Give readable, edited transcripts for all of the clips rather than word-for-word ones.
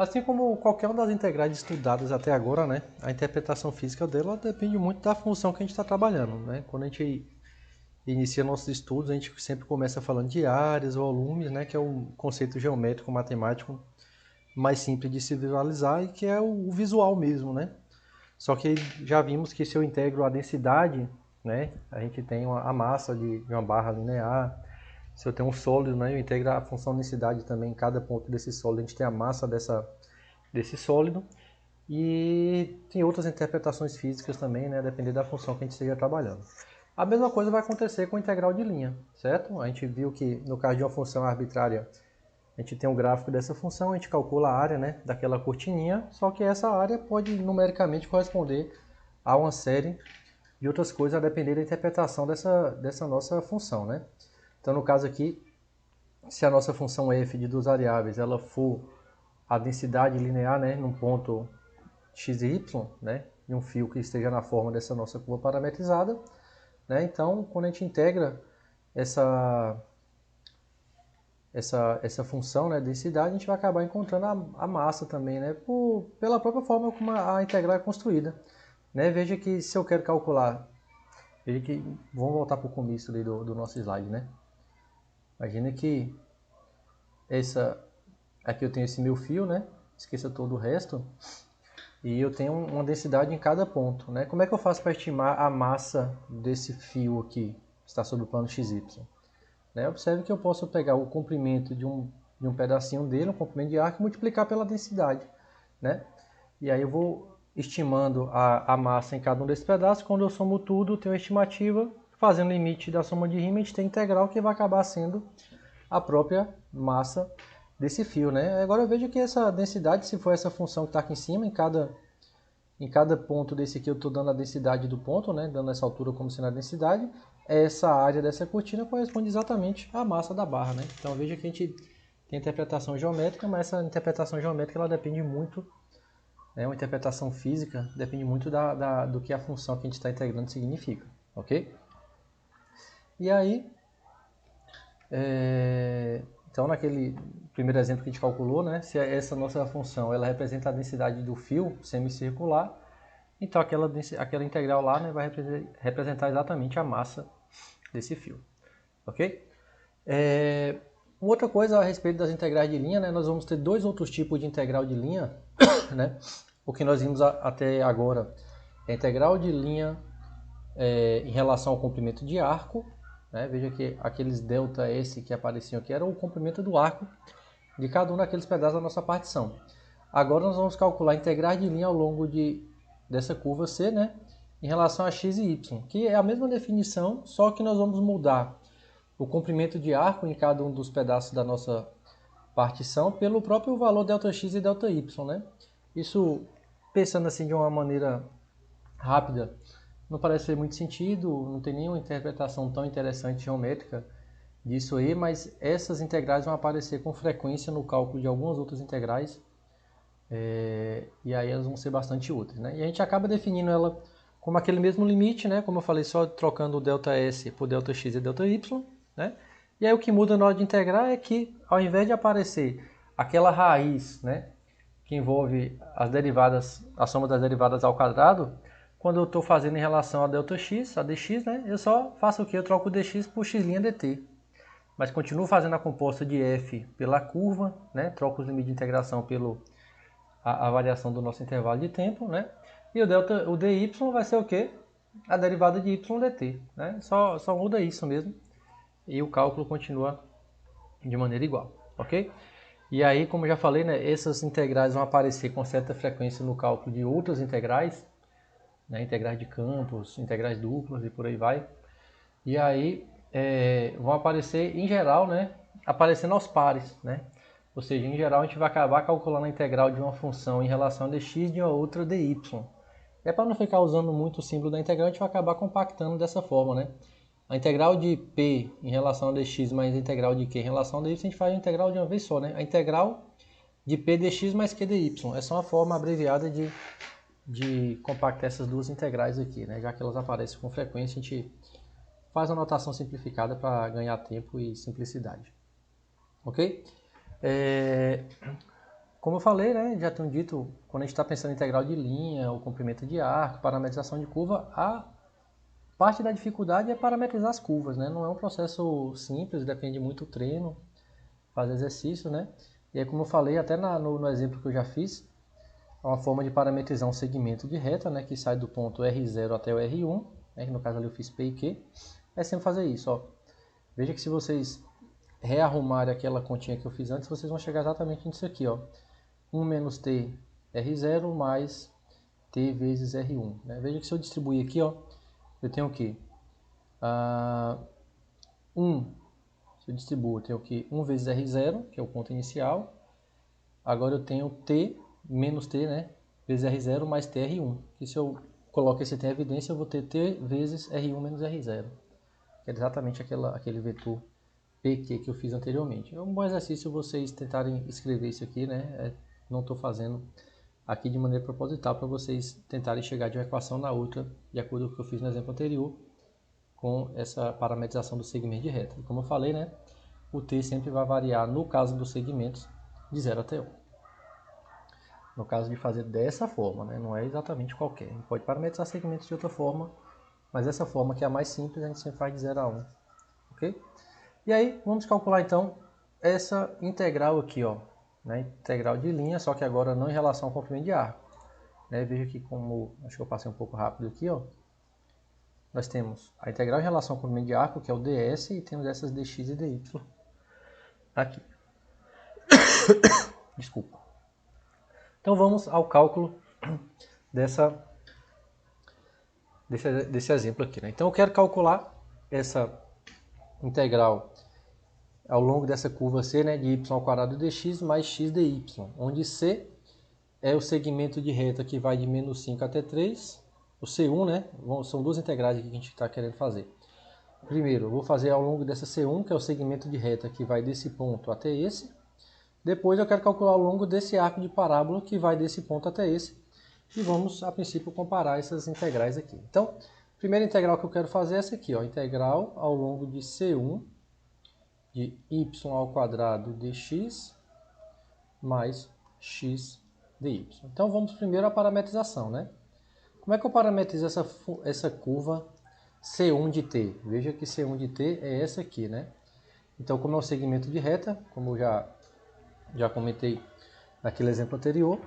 Assim como qualquer uma das integrais estudadas até agora, né, a interpretação física dela depende muito da função que a gente está trabalhando, né? Quando a gente inicia nossos estudos, a gente sempre começa falando de áreas, volumes, né, que é um conceito geométrico, matemático mais simples de se visualizar e que é o visual mesmo, né? Só que já vimos que se eu integro a densidade, né, a gente tem a massa de uma barra linear. Se eu tenho um sólido, né, eu integro a função densidade também em cada ponto desse sólido, a gente tem a massa desse sólido. E tem outras interpretações físicas também, né, dependendo da função que a gente esteja trabalhando. A mesma coisa vai acontecer com a integral de linha, certo? A gente viu que no caso de uma função arbitrária, a gente tem um gráfico dessa função, a gente calcula a área, né, daquela cortininha, só que essa área pode numericamente corresponder a uma série de outras coisas a depender da interpretação dessa nossa função, né? Então no caso aqui, se a nossa função f de duas variáveis ela for a densidade linear, né, num ponto x e y, né, em um fio que esteja na forma dessa nossa curva parametrizada, né, então quando a gente integra essa função, né, densidade, a gente vai acabar encontrando a massa também, né, pela própria forma como a integral é construída. Né, veja que se eu quero calcular, veja que, vamos voltar para o começo ali do nosso slide, né, imagina que aqui eu tenho esse meu fio, né, esqueça todo o resto, e eu tenho uma densidade em cada ponto, né? Como é que eu faço para estimar a massa desse fio aqui, que está sobre o plano XY? Né? Observe que eu posso pegar o comprimento de um pedacinho dele, um comprimento de arco, e multiplicar pela densidade, né? E aí eu vou estimando a massa em cada um desses pedaços. Quando eu somo tudo, eu tenho uma estimativa, fazendo o limite da soma de rima, a gente tem integral que vai acabar sendo a própria massa desse fio, né? Agora eu vejo que essa densidade, se for essa função que está aqui em cima, em cada ponto desse aqui eu estou dando a densidade do ponto, né? Dando essa altura como sendo a densidade, essa área dessa cortina corresponde exatamente à massa da barra, né? Então veja que a gente tem interpretação geométrica, mas essa interpretação geométrica ela depende muito, né? Uma interpretação física depende muito do que a função que a gente está integrando significa, ok? E aí, então naquele primeiro exemplo que a gente calculou, né, se essa nossa função ela representa a densidade do fio semicircular, então aquela integral lá, né, vai representar exatamente a massa desse fio, ok? Outra coisa a respeito das integrais de linha, né, nós vamos ter dois outros tipos de integral de linha, né? O que nós vimos até agora é a integral de linha em relação ao comprimento de arco, né? Veja que aqueles ΔS que apareciam aqui eram o comprimento do arco de cada um daqueles pedaços da nossa partição. Agora nós vamos calcular integrais de linha ao longo dessa curva C, né, em relação a x e y, que é a mesma definição, só que nós vamos mudar o comprimento de arco em cada um dos pedaços da nossa partição pelo próprio valor ΔX e ΔY, né? Isso, pensando assim de uma maneira rápida, não parece ter muito sentido, não tem nenhuma interpretação tão interessante geométrica disso aí, mas essas integrais vão aparecer com frequência no cálculo de algumas outras integrais, e aí elas vão ser bastante úteis, né? E a gente acaba definindo ela como aquele mesmo limite, né? Como eu falei, só trocando o ΔS por ΔX e ΔY, né? E aí o que muda na hora de integrar é que, ao invés de aparecer aquela raiz, né, que envolve as derivadas, a soma das derivadas ao quadrado, quando eu estou fazendo em relação a ΔX, a dx, né, eu só faço o que? Eu troco o dx por x' dt. Mas continuo fazendo a composta de f pela curva, né, troco os limites de integração pelo a variação do nosso intervalo de tempo, né? E o dy vai ser o quê? A derivada de y dt, né? Só muda isso mesmo. E o cálculo continua de maneira igual, ok? E aí, como já falei, né, essas integrais vão aparecer com certa frequência no cálculo de outras integrais, né, integrais de campos, integrais duplas e por aí vai. E aí vão aparecer em geral, né, aparecendo aos pares, né? Ou seja, em geral a gente vai acabar calculando a integral de uma função em relação a dx e de uma outra dy. É para não ficar usando muito o símbolo da integral, a gente vai acabar compactando dessa forma, né? A integral de p em relação a dx mais a integral de q em relação a dy, a gente faz a integral de uma vez só, né? A integral de p dx mais q dy. Essa é uma forma abreviada de compactar essas duas integrais aqui, né? Já que elas aparecem com frequência, a gente faz a notação simplificada para ganhar tempo e simplicidade. Ok? Como eu falei, né, já tenho dito, quando a gente está pensando em integral de linha, o comprimento de arco, parametrização de curva, a parte da dificuldade é parametrizar as curvas, né? Não é um processo simples, depende muito do treino, fazer exercício, né? E aí, como eu falei, até no exemplo que eu já fiz, é uma forma de parametrizar um segmento de reta, né, que sai do ponto R0 até o R1, né, que no caso ali eu fiz P e Q, é sempre fazer isso, ó. Veja que se vocês rearrumarem aquela continha que eu fiz antes, vocês vão chegar exatamente nisso aqui, ó. 1 menos T R0 mais T vezes R1. Né? Veja que se eu distribuir aqui, ó, eu tenho o quê? 1, se eu distribuo, eu tenho o quê? 1 vezes R0, que é o ponto inicial. Agora eu tenho T menos T, né? Vezes R0 mais TR1. Que se eu coloco esse T em evidência, eu vou ter T vezes R1 menos R0. Que é exatamente aquele vetor PQ que eu fiz anteriormente. É um bom exercício vocês tentarem escrever isso aqui, né? Não estou fazendo aqui de maneira proposital para vocês tentarem chegar de uma equação na outra, de acordo com o que eu fiz no exemplo anterior, com essa parametrização do segmento de reta. E como eu falei, né? O T sempre vai variar, no caso dos segmentos, de 0 até 1. No caso de fazer dessa forma, né? Não é exatamente qualquer. A gente pode parametrizar segmentos de outra forma, mas essa forma que é a mais simples, a gente sempre faz de 0 a 1. Ok? E aí, vamos calcular então essa integral aqui, ó, né? Integral de linha, só que agora não em relação ao comprimento de arco. Né? Veja que como, acho que eu passei um pouco rápido aqui, ó, nós temos a integral em relação ao comprimento de arco, que é o ds, e temos essas dx e dy aqui. Desculpa. Então vamos ao cálculo desse exemplo aqui. Né? Então eu quero calcular essa integral ao longo dessa curva C, né, de y ao quadrado dx mais x dy, onde C é o segmento de reta que vai de menos 5 até 3. O C1, né, são duas integrais aqui que a gente está querendo fazer. Primeiro, eu vou fazer ao longo dessa C1, que é o segmento de reta que vai desse ponto até esse. Depois eu quero calcular ao longo desse arco de parábola que vai desse ponto até esse. E vamos, a princípio, comparar essas integrais aqui. Então, a primeira integral que eu quero fazer é essa aqui, ó, integral ao longo de C1 de y ao quadrado dx mais x dy. Então, vamos primeiro à parametrização, né? Como é que eu parametrizo essa curva C1 de t? Veja que C1 de t é essa aqui, né? Então, como é um segmento de reta, como eu já comentei naquele exemplo anterior,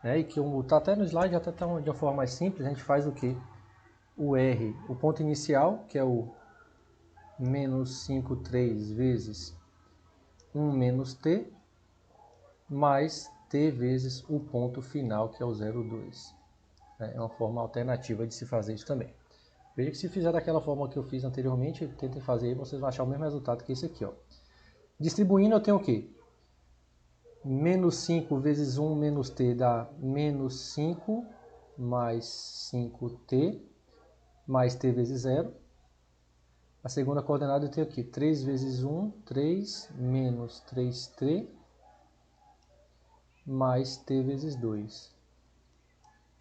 né? E que está até no slide, até tá de uma forma mais simples, a gente faz o que? O R, o ponto inicial, que é o menos 5, 3 vezes 1 menos t, mais t vezes o ponto final, que é o 0,2. É uma forma alternativa de se fazer isso também. Veja que se fizer daquela forma que eu fiz anteriormente, tentem fazer aí, vocês vão achar o mesmo resultado que esse aqui, ó. Distribuindo eu tenho o quê? Menos 5 vezes 1 menos t dá menos 5 mais 5t mais t vezes 0. A segunda coordenada eu tenho aqui 3 vezes 1, 3 menos 3t mais t vezes 2.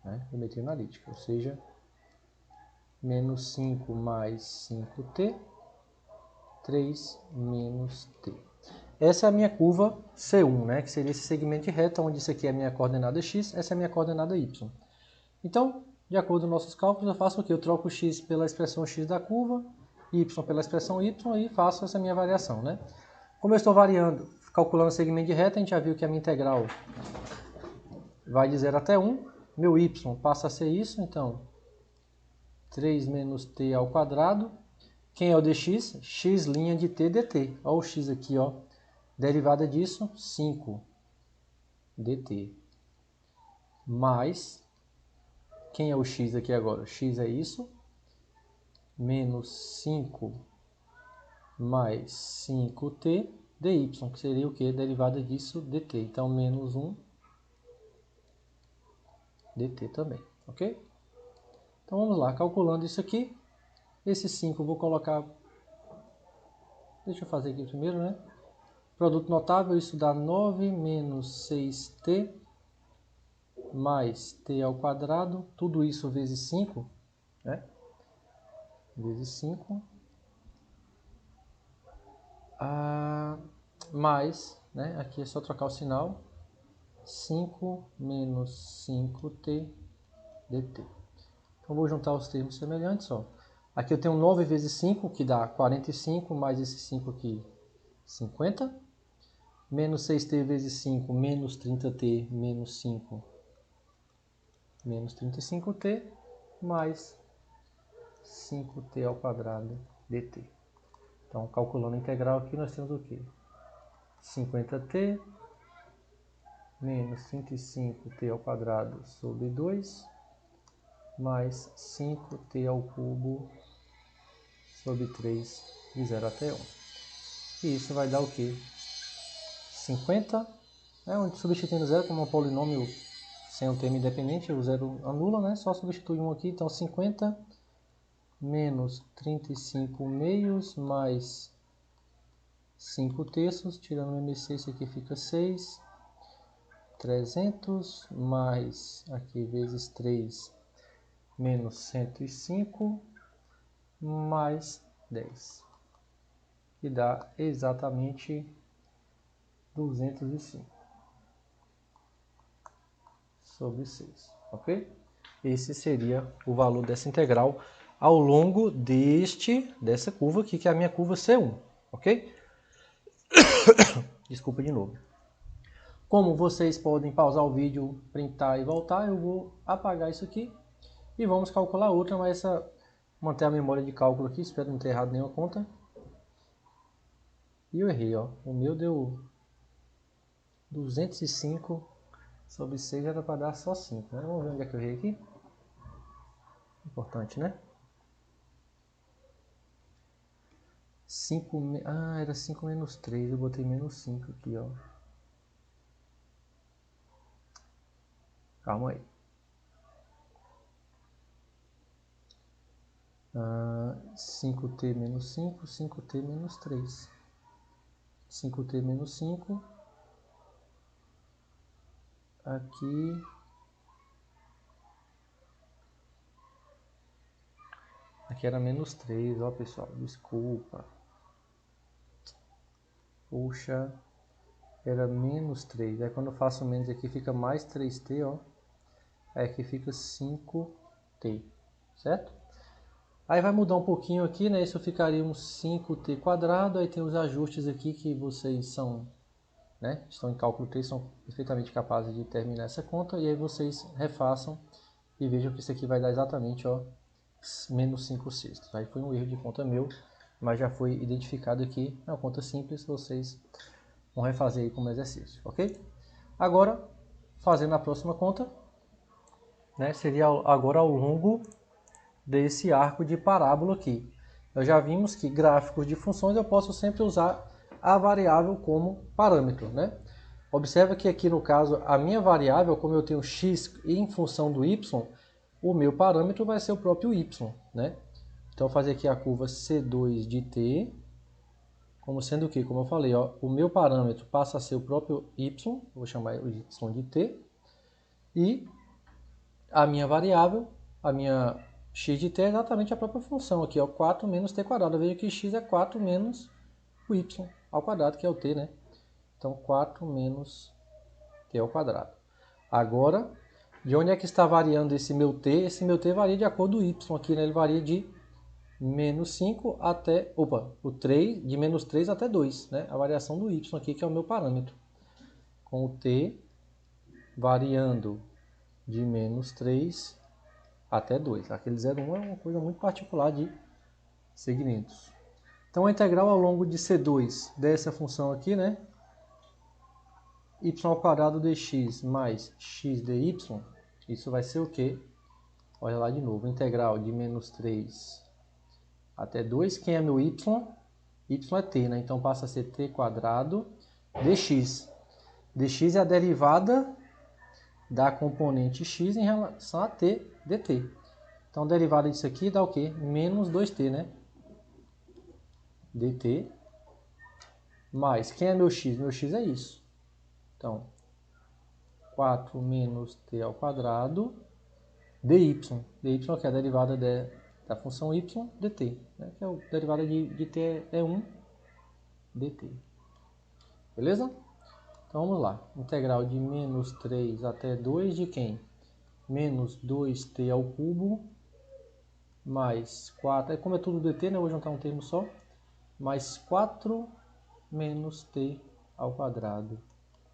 Né? Geometria analítica, ou seja, menos 5 mais 5t, 3 menos t. Essa é a minha curva C1, né? Que seria esse segmento de reta, onde isso aqui é a minha coordenada x, essa é a minha coordenada y. Então, de acordo com nossos cálculos, eu faço o quê? Eu troco o x pela expressão x da curva, y pela expressão y e faço essa minha variação, né? Como eu estou calculando o segmento de reta, a gente já viu que a minha integral vai de 0 até 1. Meu y passa a ser isso, então 3 menos t ao quadrado. Quem é o dx? X' de t dt. Olha o x aqui, ó. Derivada disso, 5 dt. Mais, quem é o x aqui agora? O x é isso. Menos 5 mais 5t dy, que seria o que? Derivada disso, dt. Então, menos 1 dt também, ok? Então, vamos lá. Calculando isso aqui. Esse 5 eu vou colocar... Deixa eu fazer aqui primeiro, né? Produto notável, isso dá 9 menos 6t mais t ao quadrado, tudo isso vezes 5, né? Vezes 5, mais, né? Aqui é só trocar o sinal, 5 menos 5t dt. Então, vou juntar os termos semelhantes, ó. Aqui eu tenho 9 vezes 5, que dá 45, mais esse 5 aqui, 50. Menos 6t vezes 5, menos 30t, menos 5, menos 35t, mais 5t ao quadrado dt. Então, calculando a integral aqui, nós temos o quê? 50t menos 35t ao quadrado sobre 2, mais 5t ao cubo sobre 3, de 0 até 1. E isso vai dar o quê? 50, onde substituindo 0 como um polinômio sem um termo independente, o 0 anula, né? Só substitui 1 aqui, então 50 menos 35 meios mais 5 terços, tirando o MC, isso aqui fica 6, 300 mais, aqui vezes 3, menos 105, mais 10, que dá exatamente 205 sobre 6, ok? Esse seria o valor dessa integral ao longo dessa curva aqui, que é a minha curva C1, ok? Desculpa de novo. Como vocês podem pausar o vídeo, printar e voltar, eu vou apagar isso aqui e vamos calcular outra, mas manter a memória de cálculo aqui, espero não ter errado nenhuma conta. E eu errei, ó. O meu deu 205 sobre 6, era para dar só 5, né? Vamos ver onde é que eu errei aqui. Importante, né? 5, era 5 menos 3, eu botei menos 5 aqui, ó. Calma aí. 5t menos 5, 5t menos 3. 5t menos 5. Aqui. Aqui era menos 3, ó pessoal, desculpa. Puxa, era menos 3. Aí quando eu faço menos aqui fica mais 3t, ó. Aí aqui fica 5t, certo? Aí vai mudar um pouquinho aqui, né? Isso ficaria um 5t quadrado. Aí tem os ajustes aqui que vocês são, né? Estão em cálculo 3, são perfeitamente capazes de terminar essa conta. E aí vocês refaçam e vejam que isso aqui vai dar exatamente, ó, menos 5 sextos. Aí foi um erro de conta meu, mas já foi identificado aqui. É uma conta simples, vocês vão refazer aí como exercício, ok? Agora, fazendo a próxima conta, né? Seria agora ao longo desse arco de parábola aqui. Nós já vimos que gráficos de funções eu posso sempre usar a variável como parâmetro, né? Observa que aqui no caso a minha variável, como eu tenho x em função do y, o meu parâmetro vai ser o próprio y, né? Então eu vou fazer aqui a curva C2 de t, como sendo o que? Como eu falei, ó, o meu parâmetro passa a ser o próprio y, vou chamar o y de t, e a minha variável, a minha x de t é exatamente a própria função aqui, ó, 4 menos t quadrado. Veja que x é 4 menos o y ao quadrado, que é o t, né? Então 4 menos t ao quadrado. Agora, de onde é que está variando esse meu t? Esse meu t varia de acordo com o y aqui, né? Ele varia de menos 5 até, o 3, de menos 3 até 2, né? A variação do y aqui, que é o meu parâmetro. Com o t variando de menos 3 até 2. Aquele 0,1 é uma coisa muito particular de segmentos. Então, a integral ao longo de C2 dessa função aqui, né? Y ao quadrado dx mais x dy, isso vai ser o quê? Olha lá de novo, integral de menos 3 até 2. Quem é meu y? Y é t, né? Então passa a ser t quadrado dx. dx é a derivada da componente x em relação a t dt. Então a derivada disso aqui dá o quê? Menos 2t, né? dt mais, quem é meu x? Meu x é isso. Então, 4 menos t ao quadrado dy. dy que é a derivada da função y dt, né? Que é a derivada de t é 1 dt. Beleza? Então vamos lá, integral de menos 3 até 2 de quem? Menos 2t ao cubo mais 4, como é tudo dt, né? Eu vou juntar um termo só, mais 4 menos t ao quadrado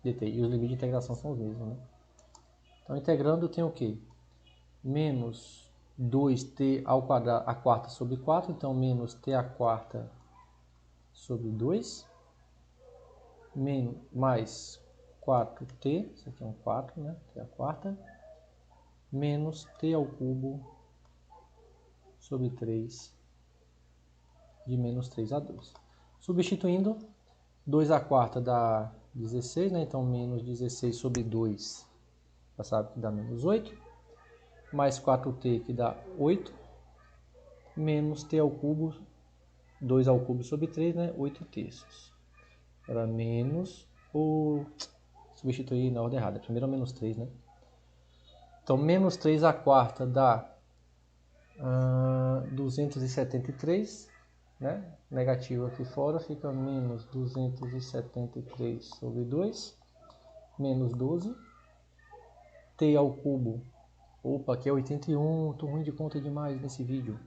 dt. E os limites de integração são os mesmos, né? Então integrando eu tenho o quê? Menos 2t ao quadrado, a quarta sobre 4, então menos t a quarta sobre 2, mais 4t, isso aqui é um 4, né? T a quarta, menos t ao cubo sobre 3, de menos 3 a 2. Substituindo, 2 a quarta dá 16, né? Então menos 16 sobre 2, já sabe que dá menos 8, mais 4t que dá 8, menos t ao cubo, 2 ao cubo sobre 3, né? 8 terços. Era menos, substituir na ordem errada, primeiro é menos 3, né? Então menos 3 a quarta dá 273, né? Negativo aqui fora fica menos 273 sobre 2, menos 12. T ao cubo, opa, aqui é 81, tô ruim de conta demais nesse vídeo.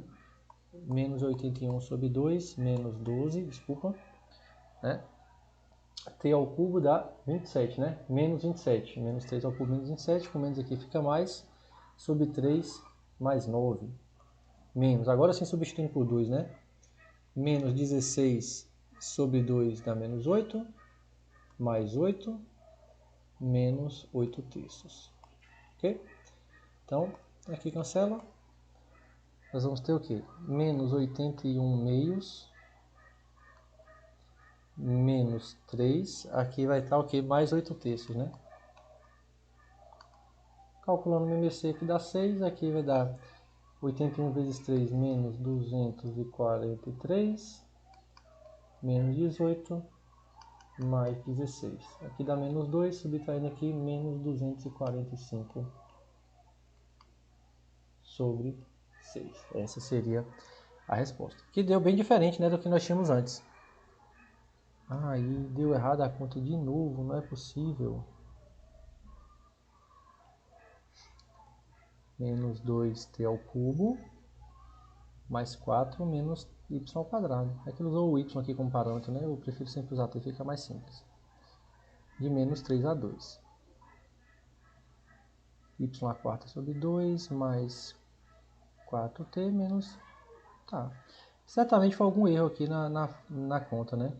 Menos 81 sobre 2, menos 12, desculpa, né? T ao cubo dá 27, né? Menos 27, menos 3 ao cubo, menos 27, com menos aqui fica mais, sobre 3, mais 9. Menos, agora sim substituindo por 2, né? Menos 16 sobre 2 dá menos 8, mais 8, menos 8 terços. Ok? Então, aqui cancela. Nós vamos ter o quê? Menos 81 meios, menos 3. Aqui vai estar o quê? Mais 8 terços, né? Calculando o MMC aqui dá 6. Aqui vai dar 81 vezes 3 menos 243, menos 18, mais 16. Aqui dá menos 2, subtraindo aqui menos 245 sobre 6. Essa seria a resposta. Que deu bem diferente, né, do que nós tínhamos antes. Aí deu errado a conta de novo, não é possível. Menos 2t ao cubo, mais 4 menos y ao quadrado. É que ele usou o y aqui como parâmetro, né? Eu prefiro sempre usar t, fica mais simples. De menos 3 a 2. Y a quarta sobre 2, mais 4t menos... Tá. Certamente foi algum erro aqui na conta, né?